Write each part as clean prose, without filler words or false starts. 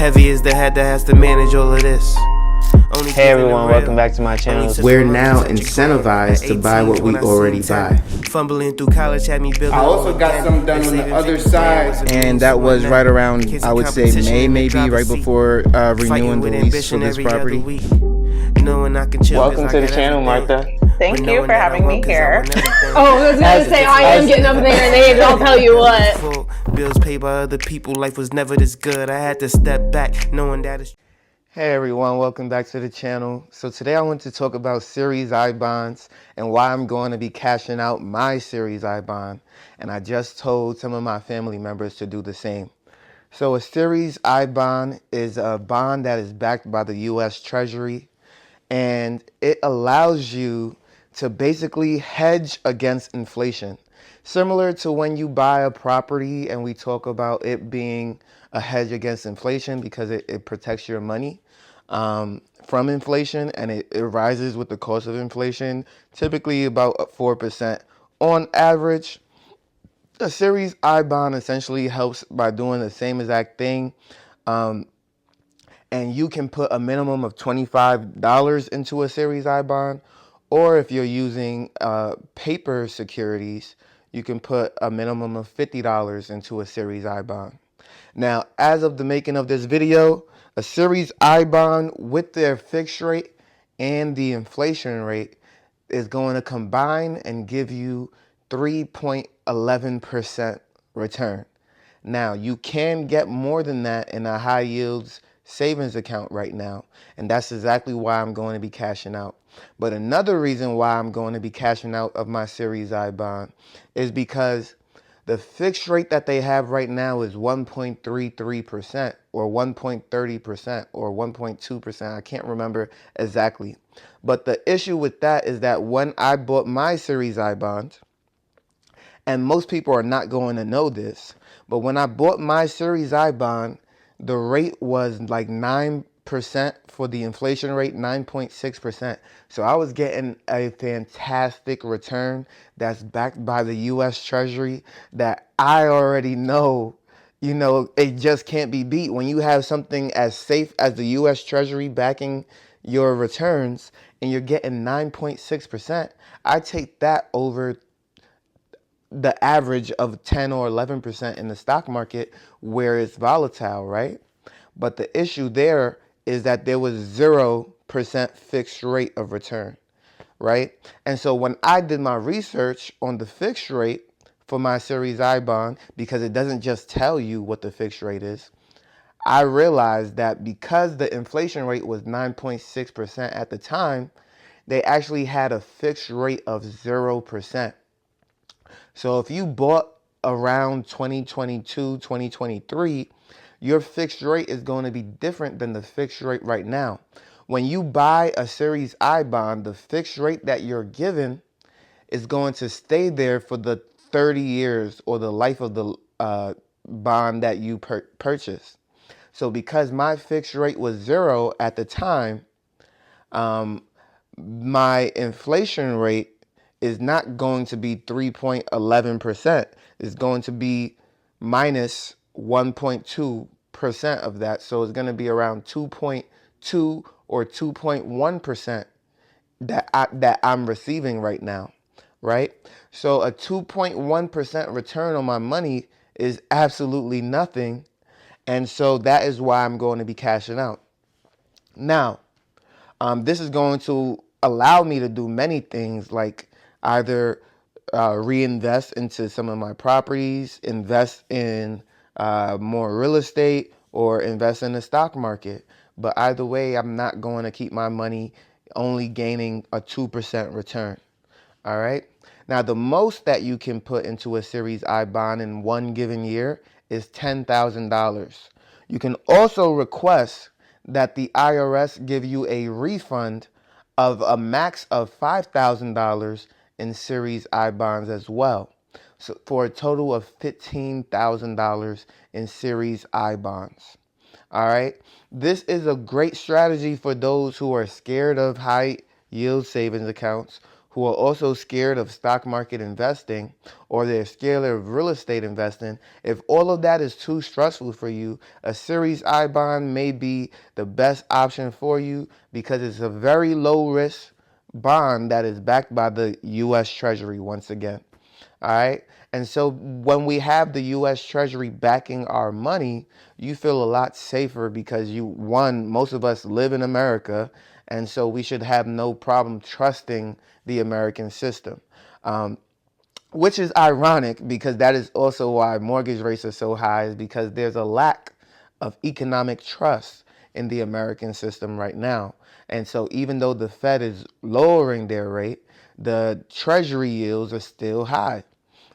Heavy is the head that has to manage all of this. Hey everyone, welcome back to my channel. We're now incentivized to buy what we already buy. Fumbling through college had me building. I also got some done on the other side. And that was right around, I would say, May maybe, right before renewing the lease for this property. Welcome to the channel, Martha. Thank you for having me here. Oh, I was going to say, I am getting up in their names, I'll tell you what. Bills paid by other people, life was never this good. I had to step back, knowing that it's... Hey everyone, welcome back to the channel. So today I want to talk about Series I bonds and why I'm going to be cashing out my Series I bond. And I just told some of my family members to do the same. So a Series I bond is a bond that is backed by the U.S. Treasury, and it allows you to basically hedge against inflation. Similar to when you buy a property and we talk about it being a hedge against inflation because it protects your money from inflation, and it rises with the cost of inflation, typically about 4% on average. A Series I bond essentially helps by doing the same exact thing. And you can put a minimum of $25 into a Series I bond, or if you're using paper securities, you can put a minimum of $50 into a Series I bond. Now, as of the making of this video, a Series I bond with their fixed rate and the inflation rate is going to combine and give you 3.11% return. Now, you can get more than that in a high yields savings account right now, and that's exactly why I'm going to be cashing out. But another reason why I'm going to be cashing out of my Series I bond is because the fixed rate that they have right now is 1.33% or 1.30% or 1.2%. I can't remember exactly. But the issue with that is that when I bought my Series I bond, and most people are not going to know this, but when I bought my Series I bond, the rate was like 9% for the inflation rate, 9.6%. So I was getting a fantastic return that's backed by the U.S. Treasury that I already know, it just can't be beat. When you have something as safe as the U.S. Treasury backing your returns and you're getting 9.6%, I take that over the average of 10 or 11% in the stock market where it's volatile, right? But the issue there is that there was 0% fixed rate of return, right? And so when I did my research on the fixed rate for my Series I bond, because it doesn't just tell you what the fixed rate is, I realized that because the inflation rate was 9.6% at the time, they actually had a fixed rate of 0%. So if you bought around 2022, 2023, your fixed rate is going to be different than the fixed rate right now. When you buy a Series I bond, the fixed rate that you're given is going to stay there for the 30 years or the life of the bond that you purchased. So because my fixed rate was 0 at the time, my inflation rate is not going to be 3.11%. It's going to be minus 1.2% of that. So it's going to be around 2.2 or 2.1% that I'm receiving right now, right? So a 2.1% return on my money is absolutely nothing. And so that is why I'm going to be cashing out. Now, this is going to allow me to do many things, like either reinvest into some of my properties, invest in more real estate, or invest in the stock market. But either way, I'm not going to keep my money only gaining a 2% return. All right. Now, the most that you can put into a Series I bond in one given year is $10,000. You can also request that the IRS give you a refund of a max of $5,000 in Series I bonds as well. So for a total of $15,000 in Series I bonds. All right. This is a great strategy for those who are scared of high yield savings accounts, who are also scared of stock market investing, or they're scared of real estate investing, if all of that is too stressful for you, a Series I bond may be the best option for you because it's a very low risk bond that is backed by the U.S. Treasury once again. All right. And so when we have the U.S. Treasury backing our money, you feel a lot safer because most of us live in America. And so we should have no problem trusting the American system. Which is ironic because that is also why mortgage rates are so high, is because there's a lack of economic trust in the American system right now. And so even though the Fed is lowering their rate, the Treasury yields are still high.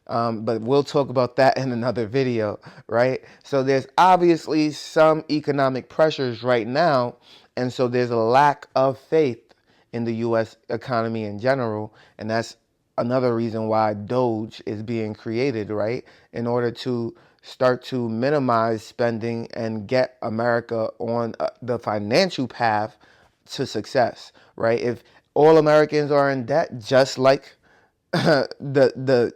But we'll talk about that in another video, right? So there's obviously some economic pressures right now, and so there's a lack of faith in the U.S. economy in general, and that's another reason why Doge is being created, right? In order to start to minimize spending and get America on the financial path to success, right? If all Americans are in debt, just like the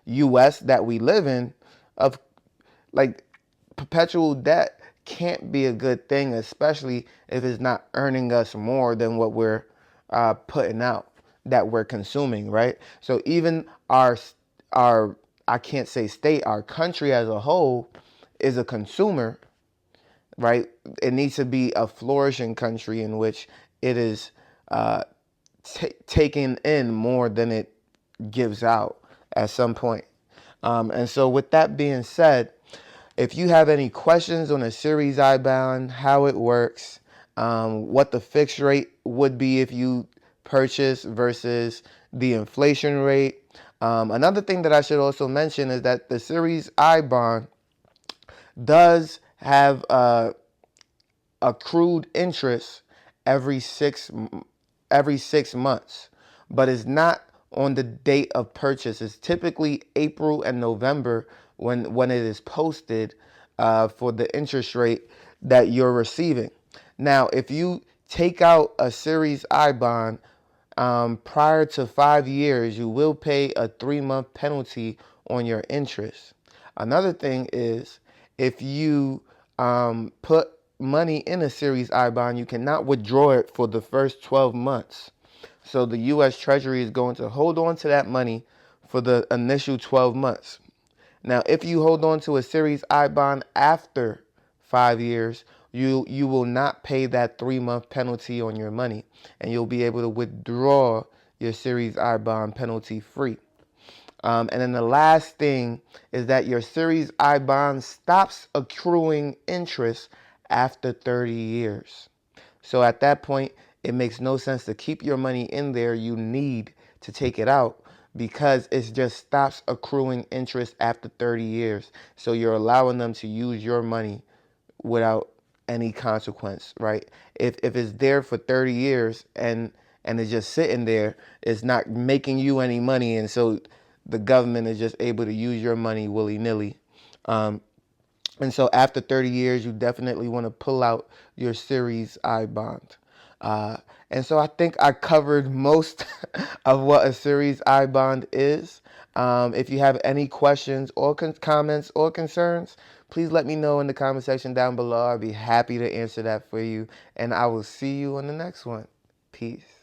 U.S. that we live in, of like perpetual debt can't be a good thing, especially if it's not earning us more than what we're putting out, that we're consuming, right? So even our I can't say state, our country as a whole is a consumer, right? It needs to be a flourishing country in which it is taking in more than it gives out at some point. And so with that being said, if you have any questions on a Series I bond, how it works, what the fixed rate would be if you purchase versus the inflation rate. Another thing that I should also mention is that the Series I bond does have accrued interest every 6 months, but it's not on the date of purchase. It's typically April and November when it is posted for the interest rate that you're receiving. Now, if you take out a Series I bond prior to 5 years, you will pay a 3-month penalty on your interest. Another thing is, if you put money in a Series I bond, you cannot withdraw it for the first 12 months. So the U.S. Treasury is going to hold on to that money for the initial 12 months. Now, if you hold on to a Series I bond after 5 years, you will not pay that 3-month penalty on your money, and you'll be able to withdraw your Series I bond penalty free. And then the last thing is that your Series I bond stops accruing interest after 30 years. So at that point, it makes no sense to keep your money in there. You need to take it out because it just stops accruing interest after 30 years. So you're allowing them to use your money without any consequence, right? If it's there for 30 years and it's just sitting there, it's not making you any money, and so the government is just able to use your money willy-nilly. And so after 30 years, you definitely want to pull out your Series I bond. And so I think I covered most of what a Series I bond is. If you have any questions or comments or concerns, please let me know in the comment section down below. I'll be happy to answer that for you. And I will see you on the next one. Peace.